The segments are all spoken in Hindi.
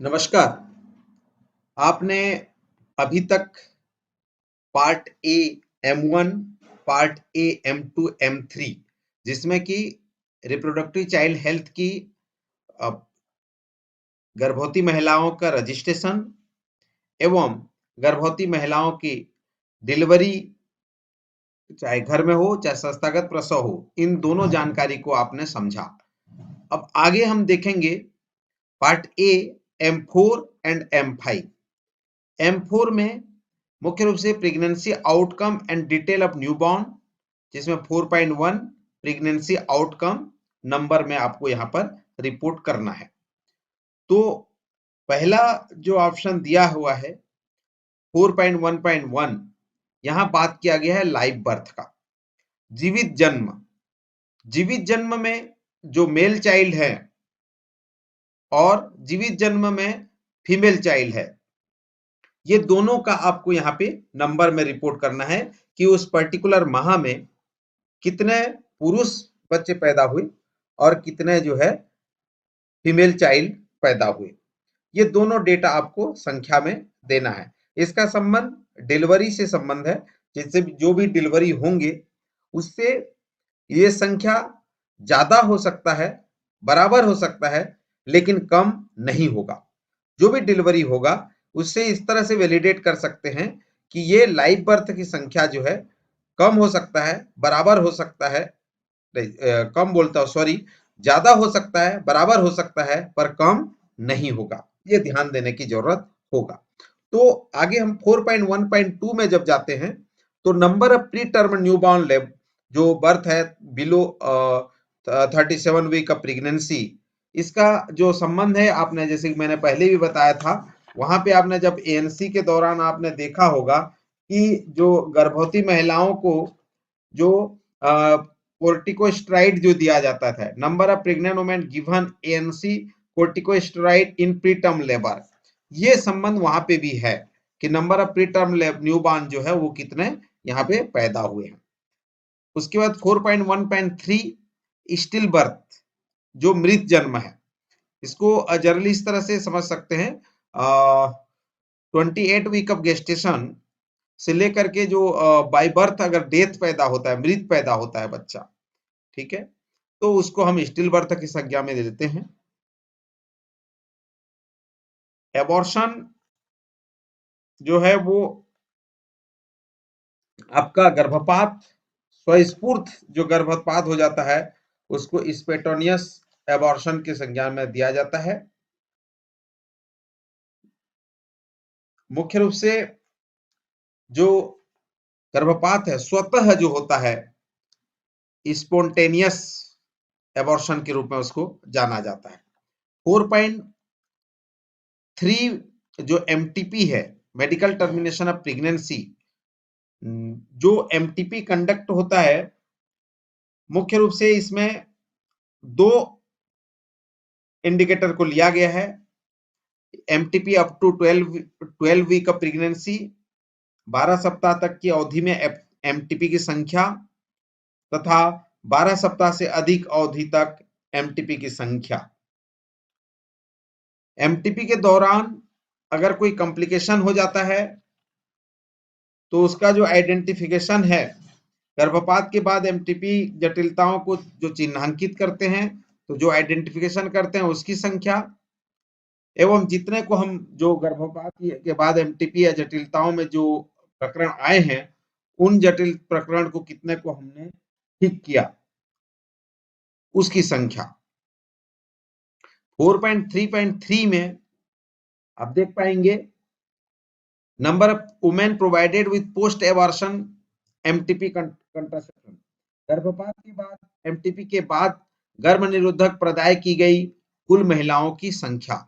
नमस्कार। आपने अभी तक part A M1, part A M2, M3 जिसमें कि रिप्रोडक्टिव चाइल्ड हेल्थ की अ, गर्भवती महिलाओं का रजिस्ट्रेशन एवं गर्भवती महिलाओं की डिलीवरी चाहे घर में हो चाहे संस्थागत प्रसव हो, इन दोनों जानकारी को आपने समझा। अब आगे हम देखेंगे part A M4 and M5। M4 में मुख्य रूप से pregnancy outcome and detail of newborn, जिसमें 4.1 प्रेगनेंसी आउटकम नंबर में आपको यहाँ पर रिपोर्ट करना है। तो पहला जो ऑप्शन दिया हुआ है 4.1.1, यहाँ बात किया गया है लाइव बर्थ का। जीवित जन्म, जीवित जन्म में जो मेल चाइल्ड है और जीवित जन्म में फीमेल चाइल्ड है, ये दोनों का आपको यहाँ पे नंबर में रिपोर्ट करना है कि उस पर्टिकुलर माह में कितने पुरुष बच्चे पैदा हुए और कितने जो है फीमेल चाइल्ड पैदा हुए। ये दोनों डेटा आपको संख्या में देना है। इसका संबंध डिलीवरी से संबंध है, जिससे जो भी डिलीवरी होंगे उससे ये संख्या ज्यादा हो सकता है, बराबर हो सकता है, लेकिन कम नहीं होगा। जो भी डिलीवरी होगा उससे इस तरह से वैलिडेट कर सकते हैं कि ये लाइव बर्थ की संख्या जो है कम हो सकता है, बराबर हो सकता है, कम बोलता हूं सॉरी, ज्यादा हो सकता है, बराबर हो सकता है, पर कम नहीं होगा। ये ध्यान देने की जरूरत होगा। तो आगे हम 4.1.2 में जब जाते हैं तो number of preterm newborn lab, जो बर्थ है बिलो 37 वीक ऑफ प्रेगनेंसी, इसका जो संबंध है आपने जैसे कि मैंने पहले भी बताया था, वहां पे आपने जब एएनसी के दौरान आपने देखा होगा कि जो गर्भवती महिलाओं को जो कोर्टिकोस्टेरॉइड जो दिया जाता था, number of pregnant women given ANC corticosteroid in pre term labour, ये संबंध वहां पे भी है कि number of preterm newborn जो है वो कितने यहाँ पे पैदा हुए हैं। उसके बाद 4.1.3 स्टिल बर्थ, जो मृत जन्म है, इसको जनरली इस तरह से समझ सकते हैं 28 वीक ऑफ गेस्टेशन से लेकर के जो बाय बर्थ अगर डेथ पैदा होता है, मृत पैदा होता है बच्चा, ठीक है, तो उसको हम स्टिल बर्थ की संज्ञा में दे देते हैं। एबॉर्शन जो है वो आपका गर्भपात, स्वस्फूर्त जो गर्भपात हो जाता है उसको स्पेटोनियस एबॉर्शन की संज्ञा में दिया जाता है। मुख्य रूप से जो गर्भपात है स्वतः जो होता है स्पोंटेनियस एबॉर्शन के रूप में उसको जाना जाता है। 4.3 जो एमटीपी है, मेडिकल टर्मिनेशन ऑफ प्रेगनेंसी, जो एमटीपी कंडक्ट होता है, मुख्य रूप से इसमें दो इंडिकेटर को लिया गया है। MTP up to 12 week of pregnancy, 12 सप्ताह तक की अवधि में एमटीपी की संख्या, तथा 12 सप्ताह से अधिक अवधि तक एमटीपी की संख्या। एमटीपी के दौरान अगर कोई कॉम्प्लिकेशन हो जाता है तो उसका जो आइडेंटिफिकेशन है, गर्भपात के बाद एमटीपी जटिलताओं को जो चिन्हांकित करते हैं, तो जो आइडेंटिफिकेशन करते हैं उसकी संख्या, एवं जितने को हम जो गर्भपात के बाद एमटीपी या जटिलताओं में जो प्रकरण आए हैं, उन जटिल प्रकरण को कितने को हमने ठीक किया, उसकी संख्या। 4.3.3 में आप देख पाएंगे number of women provided with post abortion MTP contraception, गर्भपात के बाद एमटीपी के बाद गर्भ निरोधक प्रदाय की गई कुल महिलाओं की संख्या।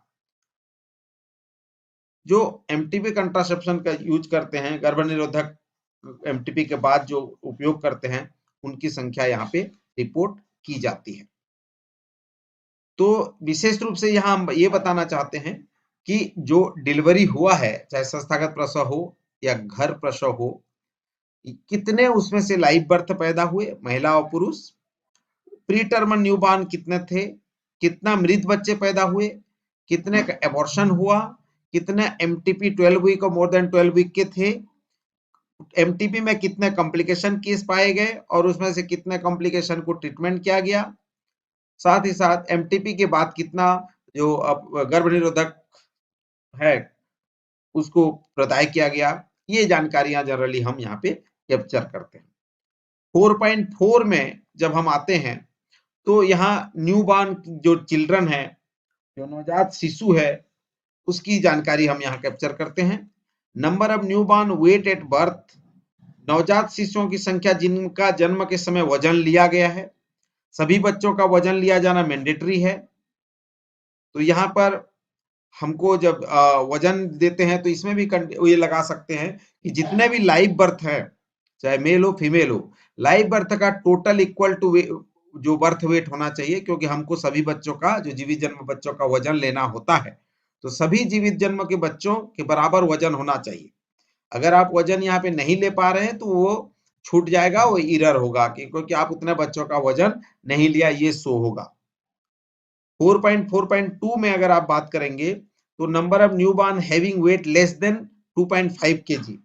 जो एमटीपी कंट्रासेप्शन का यूज करते हैं, गर्भ निरोधक एमटीपी के बाद जो उपयोग करते हैं, उनकी संख्या यहाँ पे रिपोर्ट की जाती है। तो विशेष रूप से यहाँ हम ये बताना चाहते हैं कि जो डिलीवरी हुआ है, चाहे संस्थागत प्रसव हो या घर प्रसव हो, कितने उसमें से लाइव बर्थ पैदा हुए, महिला और पुरुष, प्री टर्म न्यूबॉर्न कितने थे, कितना मृत बच्चे पैदा हुए, कितने का एबॉर्शन हुआ, कितने एमटीपी 12 वीक और मोर देन 12 वीक के थे, एमटीपी में कितने कॉम्प्लिकेशन केस पाए गए और उसमें से कितने कॉम्प्लिकेशन को ट्रीटमेंट किया गया, साथ ही साथ एमटीपी के बाद कितना जो गर्भ निरोधक है उसको प्रदाय किया गया। ये जानकारियां जनरली हम यहाँ पे कैप्चर करते हैं। 4.4 में जब हम आते हैं तो यहाँ न्यूबॉर्न जो चिल्ड्रन है, जो नवजात शिशु है, उसकी जानकारी हम यहाँ कैप्चर करते हैं। Number of newborn weight at birth, नवजात शिशुओं की संख्या जिनका जन्म के समय वजन लिया गया है। सभी बच्चों का वजन लिया जाना मैंडेटरी है। तो यहाँ पर हमको जब वजन देते हैं तो इसमें भी ये लगा सकते हैं कि जितने भी लाइव बर्थ है, चाहे मेल हो फीमेल हो, लाइव बर्थ का टोटल इक्वल टू जो बर्थ वेट होना चाहिए, क्योंकि हमको सभी बच्चों का, जो जीवित जन्म बच्चों का वजन लेना होता है, तो सभी जीवित जन्म के बच्चों के बराबर वजन होना चाहिए। अगर आप वजन यहाँ पे नहीं ले पा रहे हैं तो वो छूट जाएगा, वो एरर होगा क्योंकि आप उतने बच्चों का वजन नहीं लिया, ये शो होगा। 4.4.2 में अगर आप बात करेंगे तो number of newborn having weight less than 2.5 KG,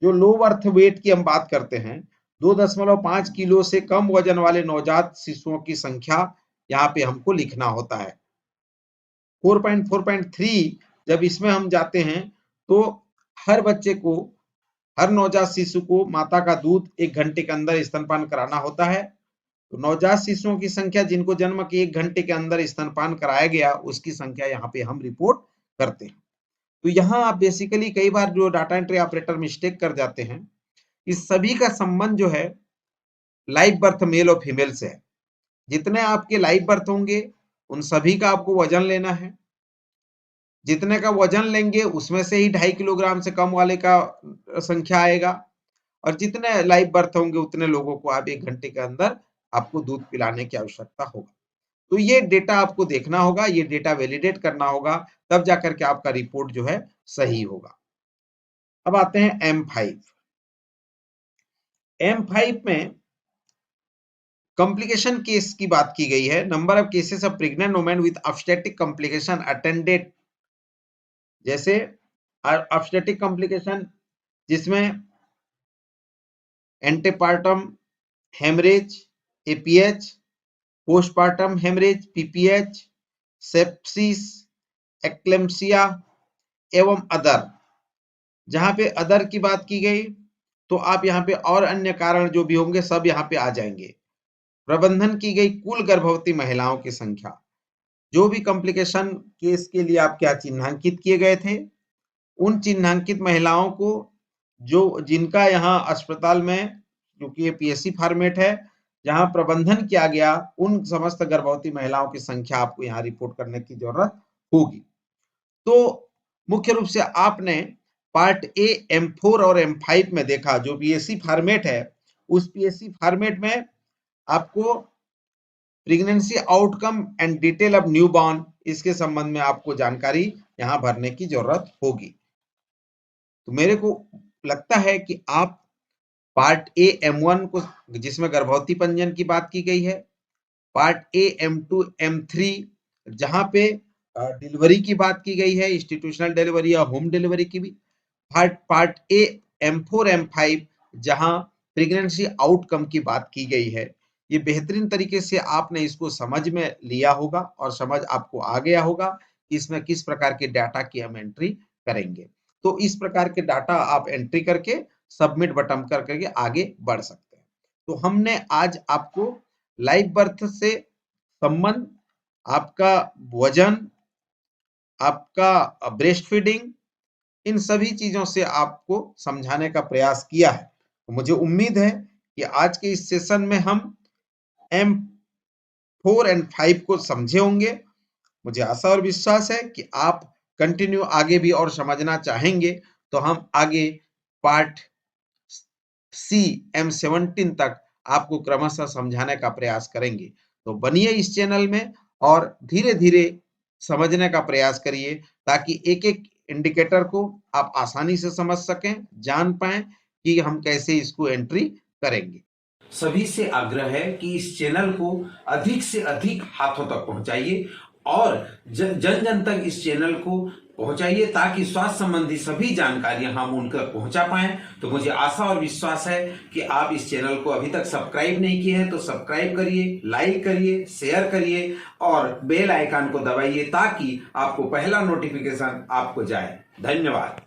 जो लो बर्थ वेट की हम बात करते हैं, 2.5 किलो से कम वजन वाले नवजात शिशुओं की संख्या यहाँ पे हमको लिखना होता है। 4.4.3 जब इसमें हम जाते हैं तो हर बच्चे को, हर नवजात शिशु को माता का दूध 1 घंटे के अंदर स्तनपान कराना होता है। तो नवजात शिशुओं की संख्या जिनको जन्म के 1 घंटे के अंदर स्तनपान कराया गया, उसकी संख्या यहाँ पे हम रिपोर्ट करते हैं। तो यहाँ आप बेसिकली कई बार जो डाटा एंट्री ऑपरेटर मिस्टेक कर जाते हैं, इस सभी का संबंध जो है लाइव बर्थ मेल और फीमेल से है। जितने आपके लाइव बर्थ होंगे उन सभी का आपको वजन लेना है। जितने का वजन लेंगे उसमें से ही 2.5 किलोग्राम से कम वाले का संख्या आएगा, और जितने लाइव बर्थ होंगे उतने लोगों को आप 1 घंटे के अंदर आपको दूध पिलाने की आवश्यकता होगा। तो ये डेटा आपको देखना होगा, ये डेटा वैलिडेट करना होगा, तब जाकर के आपका रिपोर्ट जो है सही होगा। अब आते हैं M5। M5 में कॉम्प्लिकेशन केस की बात की गई है। Number of cases of pregnant women with obstetric complication attended, जैसे ऑब्स्टेट्रिक कॉम्प्लिकेशन जिसमें antepartum haemorrhage APH, postpartum haemorrhage PPH, sepsis, eclampsia एवं अदर। जहां पे अदर की बात की गई तो आप यहाँ पे और अन्य कारण जो भी होंगे सब यहाँ पे आ जाएंगे। प्रबंधन की गई कुल गर्भवती महिलाओं की संख्या, जो भी कॉम्प्लिकेशन केस के लिए आप क्या चिन्हांकित किए गए थे, उन चिन्हांकित महिलाओं को जो जिनका यहाँ अस्पताल में, क्योंकि ये पीएससी फॉर्मेट है, जहां प्रबंधन किया गया, उन समस्त गर्भवती महिलाओं की संख्या आपको यहाँ रिपोर्ट करने की जरूरत होगी। तो मुख्य रूप से आपने पार्ट ए M4 और M5 में देखा, जो पीएससी फॉर्मेट है, उस पीएससी फॉर्मेट में आपको pregnancy outcome and detail of newborn, इसके संबंध में आपको जानकारी यहाँ भरने की जरूरत होगी। तो मेरे को लगता है कि आप पार्ट ए M1 को, जिसमें गर्भवती पंजीयन की बात की गई है, पार्ट ए M2 M3 जहां पे डिलीवरी की बात की गई है, इंस्टीट्यूशनल डिलीवरी या होम डिलीवरी की भी, पार्ट ए M4 M5 जहां प्रेगनेंसी आउटकम की बात की गई है। ये बेहतरीन तरीके से आपने इसको समझ में लिया होगा और समझ आपको आ गया होगा कि इसमें किस प्रकार के डाटा की हम एंट्री करेंगे। तो इस प्रकार के डाटा आप एंट्री करके सबमिट बटन कर करके आगे बढ़ सकते हैं। तो हमने आज आपको लाइव बर्थ से संबंध, आपका वजन, आपका ब्रेस्ट फीडिंग, इन सभी चीजों से आपको समझाने का प्रयास किया है। तो मुझे उम्मीद है कि आज के इस सेशन में हम M4 एंड 5 को समझे होंगे। मुझे आशा और विश्वास है कि आप कंटिन्यू आगे भी और समझना चाहेंगे, तो हम आगे पार्ट C M17 तक आपको क्रमशः समझाने का प्रयास करेंगे। तो बनिए इस चैनल में और धीरे धीरे समझने का प्रयास करिए, ताकि एक एक इंडिकेटर को आप आसानी से समझ सकें, जान पाएं कि हम कैसे इसको एंट्री करेंगे। सभी से आग्रह है कि इस चैनल को अधिक से अधिक हाथों तक पहुंचाइए और जन जन तक इस चैनल को पहुंचाइए ताकि स्वास्थ्य संबंधी सभी जानकारियां हम उन तक पहुंचा पाएं। तो मुझे आशा और विश्वास है कि आप इस चैनल को अभी तक सब्सक्राइब नहीं किए हैं तो सब्सक्राइब करिए, लाइक करिए, शेयर करिए और बेल आइकन को दबाइए ताकि आपको पहला नोटिफिकेशन आपको जाए। धन्यवाद।